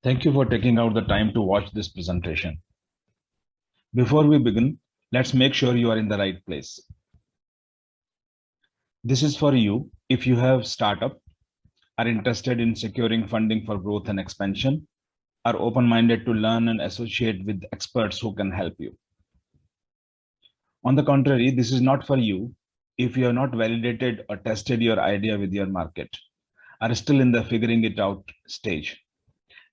Thank you for taking out the time to watch this presentation. Before we begin, let's make sure you are in the right place. This is for you if you have startup, are interested in securing funding for growth and expansion, are open-minded to learn and associate with experts who can help you. On the contrary, this is not for you if you have not validated or tested your idea with your market, are still in the figuring it out stage,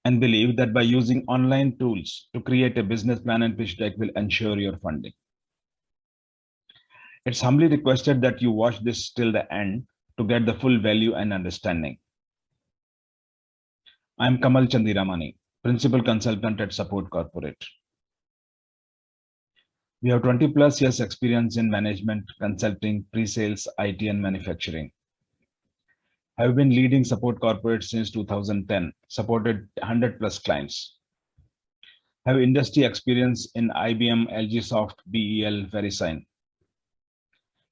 and believe that by using online tools to create a business plan and pitch deck will ensure your funding. It's humbly requested that you watch this till the end to get the full value and understanding. I'm KAMAL CHANDIRAMANI, Principal Consultant at Support Corporate. We have 20 plus years experience in management, consulting, pre-sales, IT, and manufacturing. I've been leading Support Corporate since 2010, supported 100 plus clients. Have industry experience in IBM, LG Soft, BEL, VeriSign.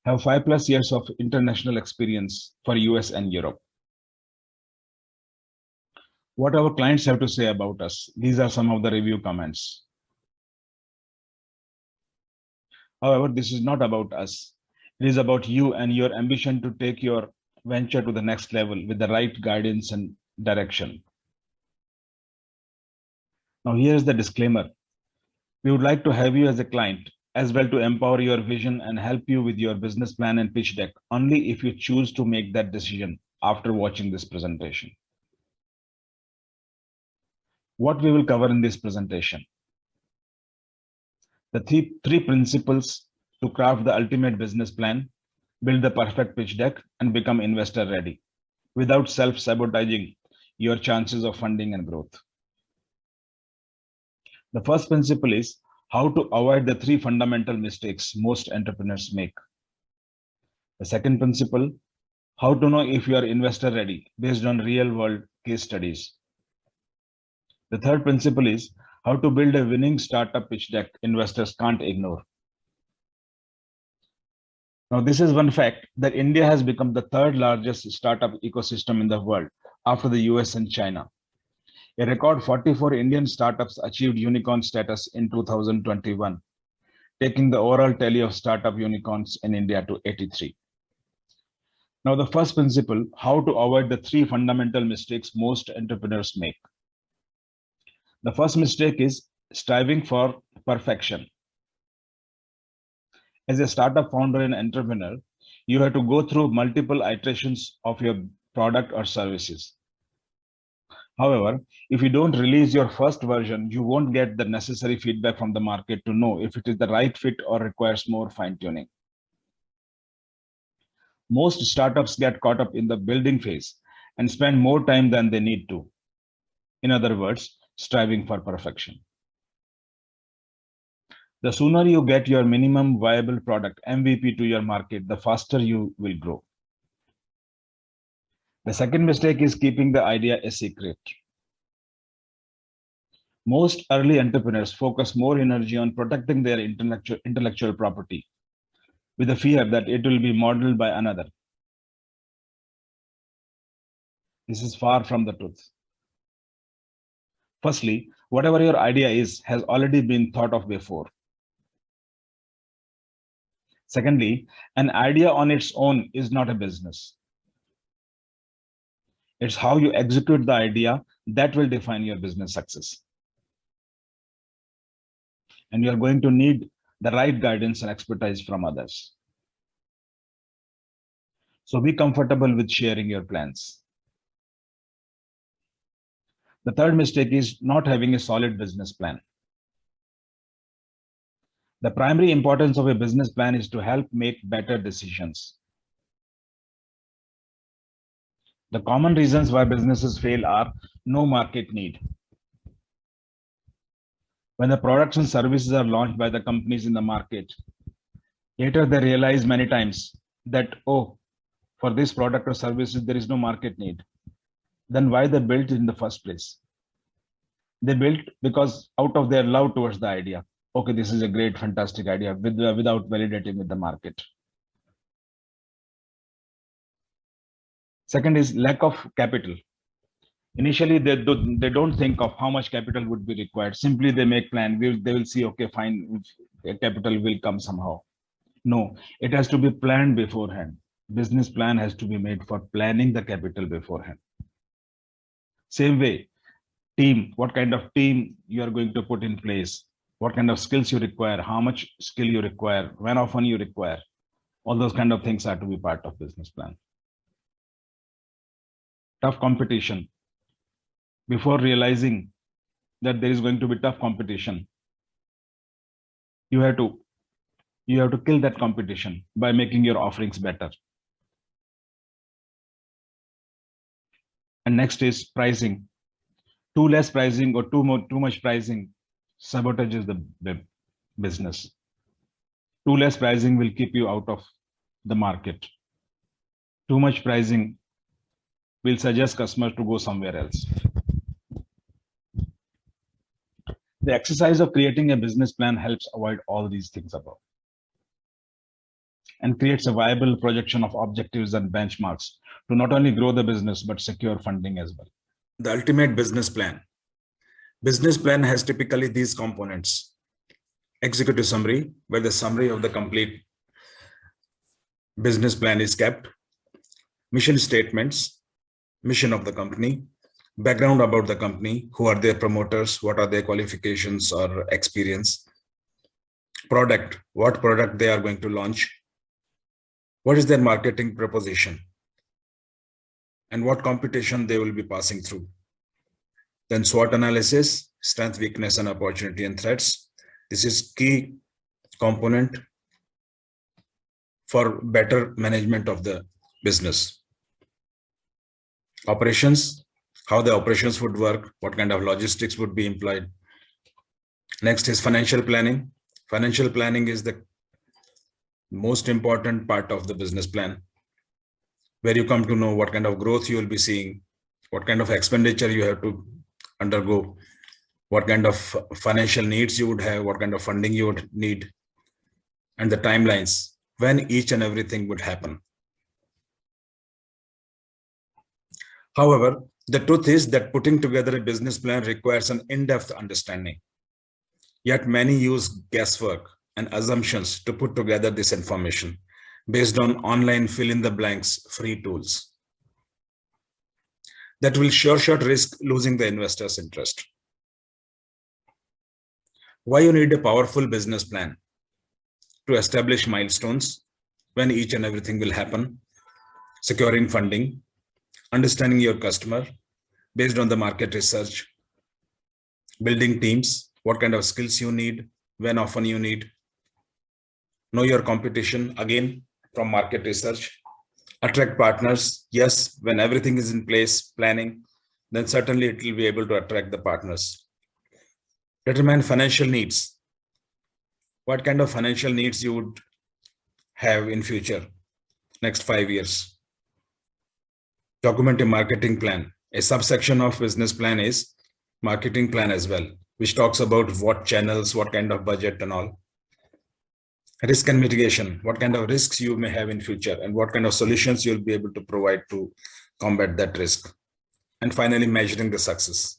Have 5 plus years of international experience for US and Europe. What our clients have to say about us. These are some of the review comments. However, this is not about us. It is about you and your ambition to take your venture to the next level with the right guidance and direction. Now, here's the disclaimer. We would like to have you as a client as well to empower your vision and help you with your business plan and pitch deck only if you choose to make that decision after watching this presentation. What we will cover in this presentation. The three principles to craft the ultimate business plan, build the perfect pitch deck, and become investor ready without self-sabotaging your chances of funding and growth. The first principle is how to avoid the 3 fundamental mistakes most entrepreneurs make. The second principle, how to know if you are investor ready based on real world case studies. The third principle is how to build a winning startup pitch deck investors can't ignore. Now, this is one fact that India has become the 3rd largest startup ecosystem in the world after the US and China. A record 44 Indian startups achieved unicorn status in 2021, taking the overall tally of startup unicorns in India to 83. Now, the first principle, how to avoid the 3 fundamental mistakes most entrepreneurs make. The first mistake is striving for perfection. As a startup founder and entrepreneur, you have to go through multiple iterations of your product or services. However, if you don't release your first version, you won't get the necessary feedback from the market to know if it is the right fit or requires more fine-tuning. Most startups get caught up in the building phase and spend more time than they need to. In other words, striving for perfection. The sooner you get your minimum viable product, MVP, to your market, the faster you will grow. The second mistake is keeping the idea a secret. Most early entrepreneurs focus more energy on protecting their intellectual property with the fear that it will be modeled by another. This is far from the truth. Firstly, whatever your idea is has already been thought of before. Secondly, an idea on its own is not a business. It's how you execute the idea that will define your business success. And you are going to need the right guidance and expertise from others. So be comfortable with sharing your plans. The third mistake is not having a solid business plan. The primary importance of a business plan is to help make better decisions. The common reasons why businesses fail are no market need. When the products and services are launched by the companies in the market, later they realize many times that, oh, for this product or services, there is no market need. Then why they built it in the first place? They built because out of their love towards the idea. Okay, this is a great, fantastic idea without validating with the market. Second is lack of capital. Initially, they don't think of how much capital would be required. Simply they make plan. They will see, okay, fine, capital will come somehow. No, it has to be planned beforehand. Business plan has to be made for planning the capital beforehand. Same way, team, what kind of team you are going to put in place, what kind of skills you require, how much skill you require, when often you require. All those kind of things are to be part of business plan. Tough competition. Before realizing that there is going to be tough competition, you have to kill that competition by making your offerings better. And next is pricing. Too less pricing or too much pricing sabotages the business. Too less pricing will keep you out of the market. Too much pricing will suggest customers to go somewhere else. The exercise of creating a business plan helps avoid all these things above and creates a viable projection of objectives and benchmarks to not only grow the business, but secure funding as well. The ultimate business plan. Business plan has typically these components. Executive summary, where the summary of the complete business plan is kept. Mission statements, mission of the company, background about the company, who are their promoters, what are their qualifications or experience. Product, what product they are going to launch. What is their marketing proposition? And what competition they will be passing through. Then SWOT analysis, strength, weakness, and opportunity and threats. This is key component for better management of the business. Operations, how the operations would work, what kind of logistics would be employed. Next is financial planning. Financial planning is the most important part of the business plan, where you come to know what kind of growth you will be seeing, what kind of expenditure you have to undergo, what kind of financial needs you would have, what kind of funding you would need, and the timelines when each and everything would happen. However, the truth is that putting together a business plan requires an in-depth understanding. Yet many use guesswork and assumptions to put together this information based on online fill-in-the-blanks free tools that will sure risk losing the investor's interest. Why you need a powerful business plan? To establish milestones when each and everything will happen, securing funding, understanding your customer based on the market research, building teams, what kind of skills you need, when often you need, know your competition, again from market research, attract partners. Yes, when everything is in place, planning, then certainly it will be able to attract the partners. Determine financial needs. What kind of financial needs you would have in future, next 5 years. Document a marketing plan. A subsection of business plan is marketing plan as well, which talks about what channels, what kind of budget and all. Risk and mitigation, what kind of risks you may have in future and what kind of solutions you'll be able to provide to combat that risk. And finally, measuring the success.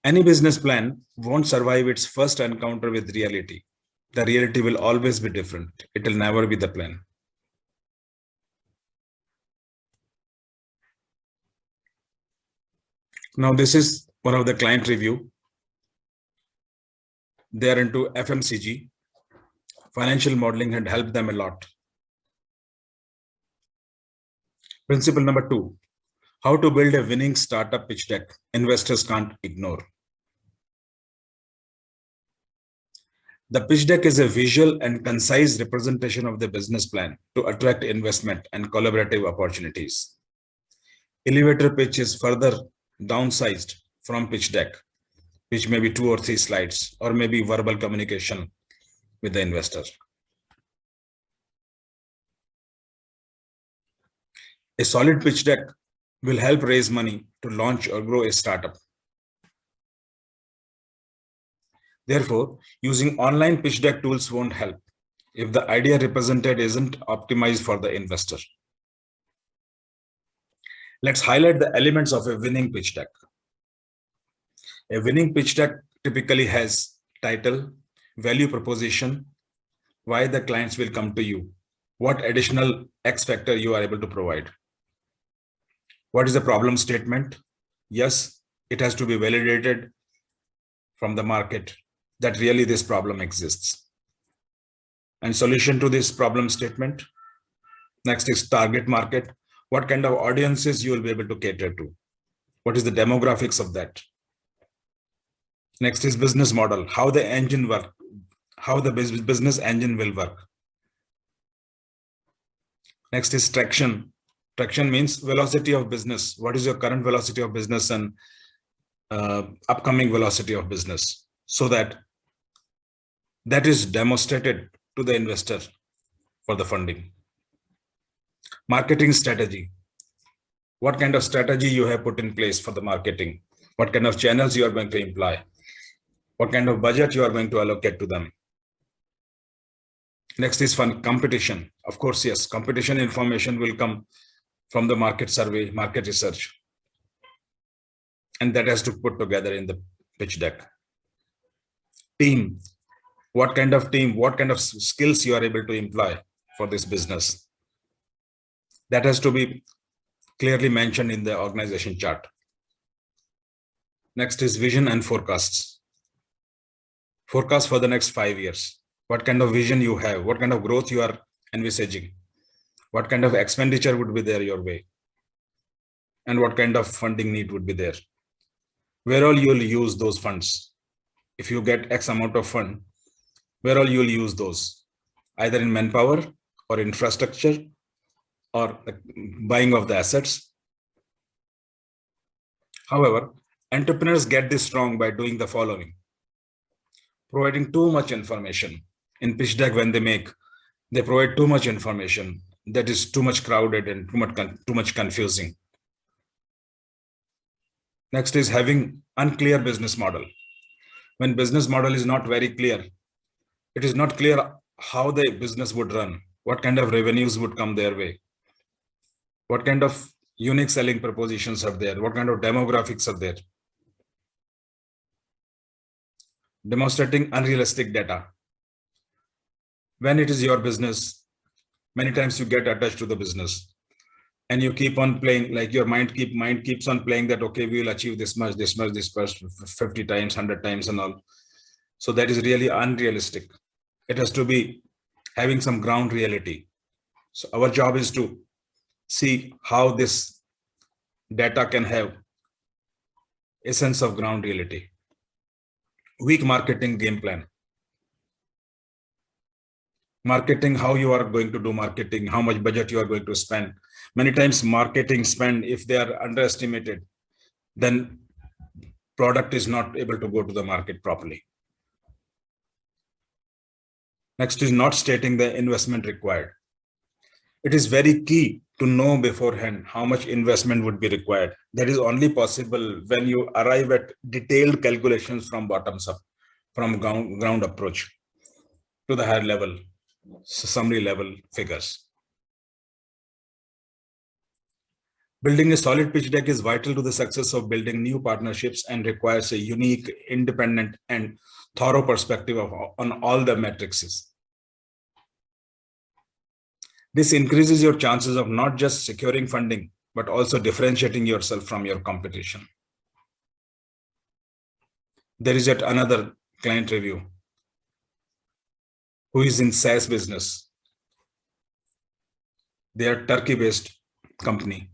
Any business plan won't survive its first encounter with reality. The reality will always be different. It will never be the plan. Now, this is one of the client review. They are into FMCG. Financial modeling had helped them a lot. Principle number 2, how to build a winning startup pitch deck investors can't ignore. The pitch deck is a visual and concise representation of the business plan to attract investment and collaborative opportunities. Elevator pitch is further downsized from pitch deck, which may be 2 or 3 slides, or maybe verbal communication with the investor. A solid pitch deck will help raise money to launch or grow a startup. Therefore, using online pitch deck tools won't help if the idea represented isn't optimized for the investor. Let's highlight the elements of a winning pitch deck. A winning pitch deck typically has title, value proposition, why the clients will come to you, what additional X factor you are able to provide. What is the problem statement? Yes, it has to be validated from the market that really this problem exists. And solution to this problem statement. Next is target market. What kind of audiences you will be able to cater to? What is the demographics of that? Next is business model, how the engine work, how the business engine will work. Next is traction. Traction means velocity of business. What is your current velocity of business and upcoming velocity of business, so that is demonstrated to the investor for the funding. Marketing strategy. What kind of strategy you have put in place for the marketing? What kind of channels you are going to employ? What kind of budget you are going to allocate to them? Next is competition. Of course, yes, competition information will come from the market survey, market research. And that has to put together in the pitch deck. Team. What kind of team, what kind of skills you are able to employ for this business? That has to be clearly mentioned in the organization chart. Next is vision and forecasts. Forecast for the next 5 years. What kind of vision you have? What kind of growth you are envisaging? What kind of expenditure would be there your way? And what kind of funding need would be there? Where all you will use those funds? If you get X amount of fund, where all you will use those? Either in manpower or infrastructure or buying of the assets. However, entrepreneurs get this wrong by doing the following. Providing too much information. In pitch deck, when they provide too much information that is too much crowded and too much confusing. Next is having unclear business model. When business model is not very clear, it is not clear how the business would run, what kind of revenues would come their way, what kind of unique selling propositions are there, what kind of demographics are there. Demonstrating unrealistic data. When it is your business, many times you get attached to the business and you keep on playing, like your mind keeps on playing that, okay, we will achieve this much, this 50 times, 100 times and all. So that is really unrealistic. It has to be having some ground reality. So our job is to see how this data can have a sense of ground reality. Weak marketing game plan. Marketing, how you are going to do marketing, how much budget you are going to spend. Many times marketing spend, if they are underestimated, then product is not able to go to the market properly. Next is not stating the investment required. It is very key to know beforehand how much investment would be required. That is only possible when you arrive at detailed calculations from bottoms up, from ground approach to the higher level, summary level figures. Building a solid pitch deck is vital to the success of building new partnerships and requires a unique, independent, and thorough perspective on all the matrices. This increases your chances of not just securing funding, but also differentiating yourself from your competition. There is yet another client review who is in SaaS business. They are Turkey-based company.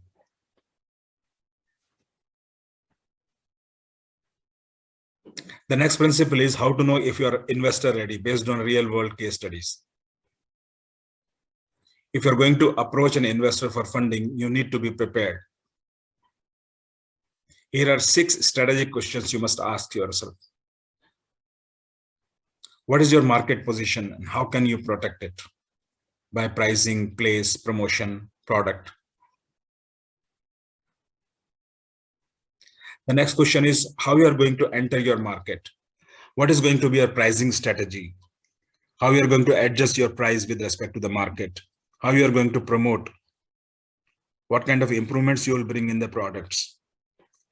The next principle is how to know if you are investor ready based on real world case studies. If you're going to approach an investor for funding, you need to be prepared. Here are 6 strategic questions you must ask yourself. What is your market position and how can you protect it? By pricing, place, promotion, product. The next question is how you are going to enter your market. What is going to be your pricing strategy? How you are going to adjust your price with respect to the market? How you are going to promote? what kind of improvements you will bring in the products,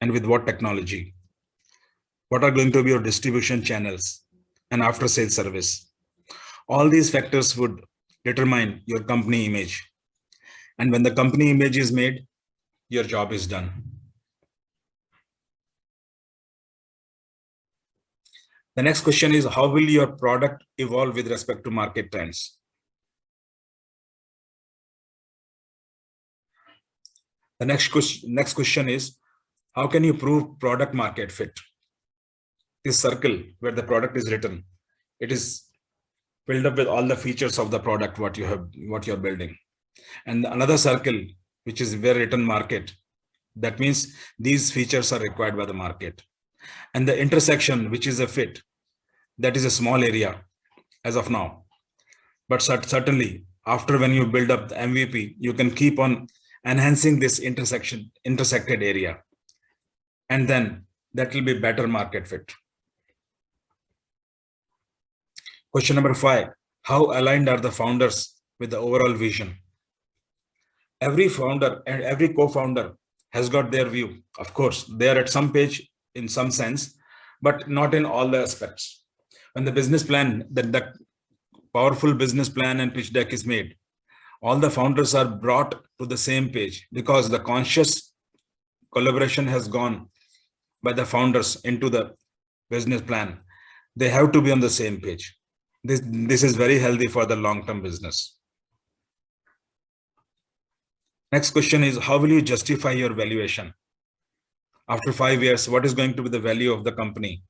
and with what technology. What are going to be your distribution channels and after sales service. All these factors would determine your company image. And when the company image is made, your job is done. The next question is, how will your product evolve with respect to market trends? The next question is, how can you prove product market fit? This circle where the product is written, it is filled up with all the features of the product, what you're building. And another circle, which is where written market, that means these features are required by the market. And the intersection, which is a fit, that is a small area as of now. But certainly after, when you build up the MVP, you can keep on enhancing this intersected area. And then that will be better market fit. Question number 5, how aligned are the founders with the overall vision? Every founder and every co-founder has got their view. Of course, they are at some page in some sense, but not in all the aspects. When the business plan, the powerful business plan and pitch deck is made, all the founders are brought to the same page, because the conscious collaboration has gone by the founders into the business plan. They have to be on the same page. This is very healthy for the long-term business. Next question is, how will you justify your valuation? After 5 years, what is going to be the value of the company?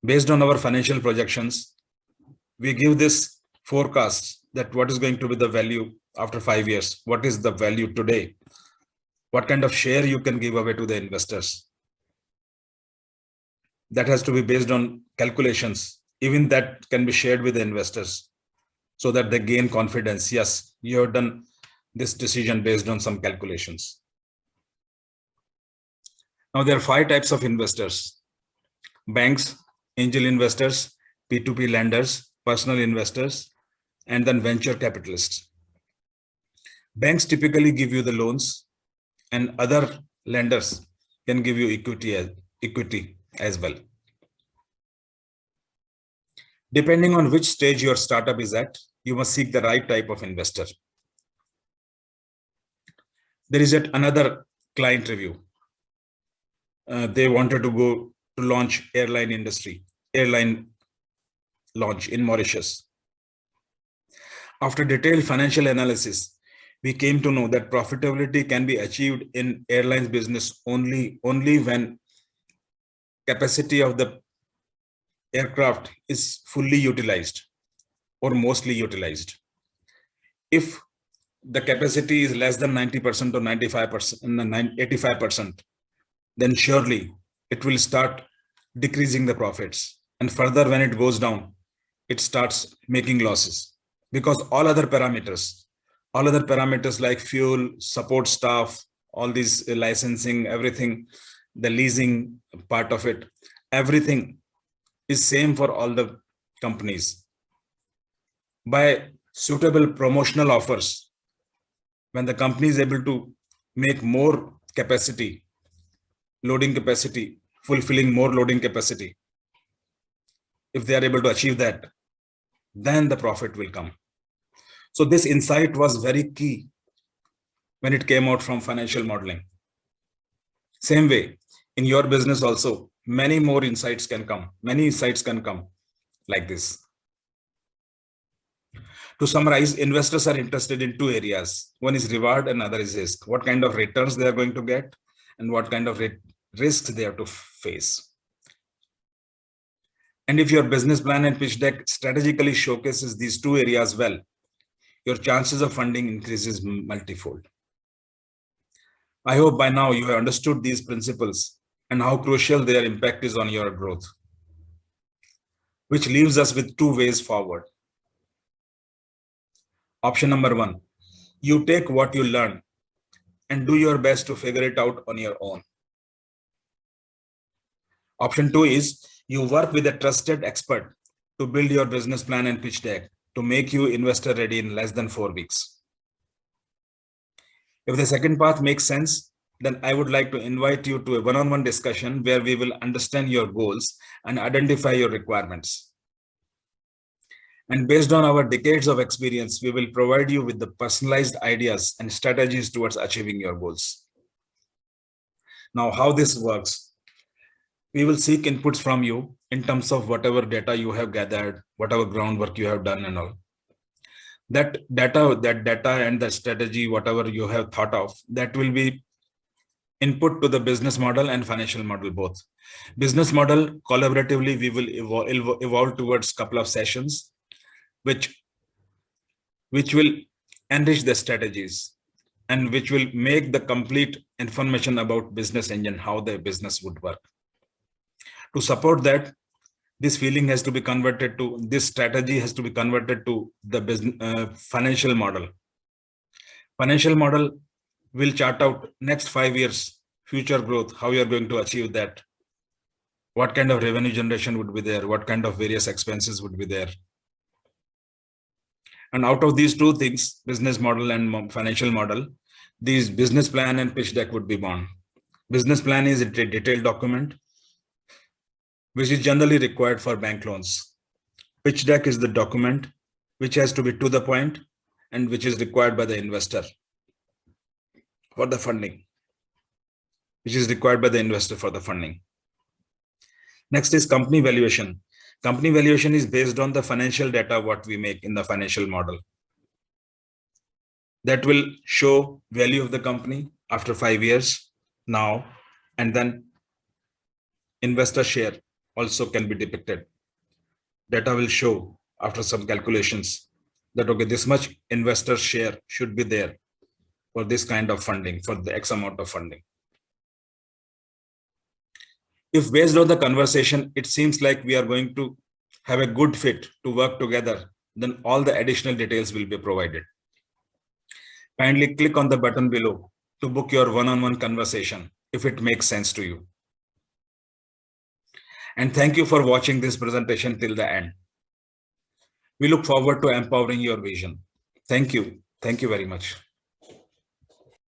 Based on our financial projections, we give this forecast that what is going to be the value after 5 years. What is the value today? What kind of share you can give away to the investors? That has to be based on calculations. Even that can be shared with the investors so that they gain confidence. Yes, you have done this decision based on some calculations. Now, there are 5 types of investors: banks, angel investors, P2P lenders, personal investors, and then venture capitalists. Banks typically give you the loans, and other lenders can give you equity as well. Depending on which stage your startup is at, you must seek the right type of investor. There is yet another client review. They wanted to go to launch airline launch in Mauritius. After detailed financial analysis, we came to know that profitability can be achieved in airlines business only when capacity of the aircraft is fully utilized or mostly utilized. If the capacity is less than 90% or 95%, 85%, then surely it will start decreasing the profits. And further, when it goes down, it starts making losses, because all other parameters like fuel, support staff, all these licensing, everything, the leasing part of it, everything is same for all the companies. By suitable promotional offers, when the company is able to make more capacity, loading capacity, fulfilling more loading capacity, if they are able to achieve that, then the profit will come. So this insight was very key when it came out from financial modeling. Same way, in your business also, many insights can come like this. To summarize, investors are interested in 2 areas. One is reward and other is risk. What kind of returns they are going to get and what kind of risks they have to face. And if your business plan and pitch deck strategically showcases these 2 areas well, your chances of funding increases multifold. I hope by now you have understood these principles and how crucial their impact is on your growth, which leaves us with 2 ways forward. Option number 1, you take what you learn and do your best to figure it out on your own. Option 2 is you work with a trusted expert to build your business plan and pitch deck to make you investor ready in less than 4 weeks. If the second path makes sense, then I would like to invite you to a one-on-one discussion where we will understand your goals and identify your requirements. And based on our decades of experience, we will provide you with the personalized ideas and strategies towards achieving your goals. Now, how this works, we will seek inputs from you in terms of whatever data you have gathered, whatever groundwork you have done and all. That data and the strategy, whatever you have thought of, that will be input to the business model and financial model both. Business model, collaboratively, we will evolve towards a couple of sessions, which will enrich the strategies and which will make the complete information about business engine, how the business would work. To support that, this feeling has to be converted to, this strategy has to be converted to the business financial model. Financial model will chart out next 5 years future growth, how you are going to achieve that, what kind of revenue generation would be there, what kind of various expenses would be there. And out of these two things, business model and financial model, these business plan and pitch deck would be born. Business plan is a detailed document which is generally required for bank loans. Pitch deck is the document which has to be to the point and which is required by the investor for the funding, which is required by the investor for the funding. Next is company valuation. Company valuation is based on the financial data what we make in the financial model. That will show value of the company after 5 years now, and then investor share also can be depicted. Data will show after some calculations that, okay, this much investor share should be there for this kind of funding, for the X amount of funding. If based on the conversation, it seems like we are going to have a good fit to work together, then all the additional details will be provided. Kindly click on the button below to book your one-on-one conversation if it makes sense to you. And thank you for watching this presentation till the end. We look forward to empowering your vision. Thank you. Thank you very much.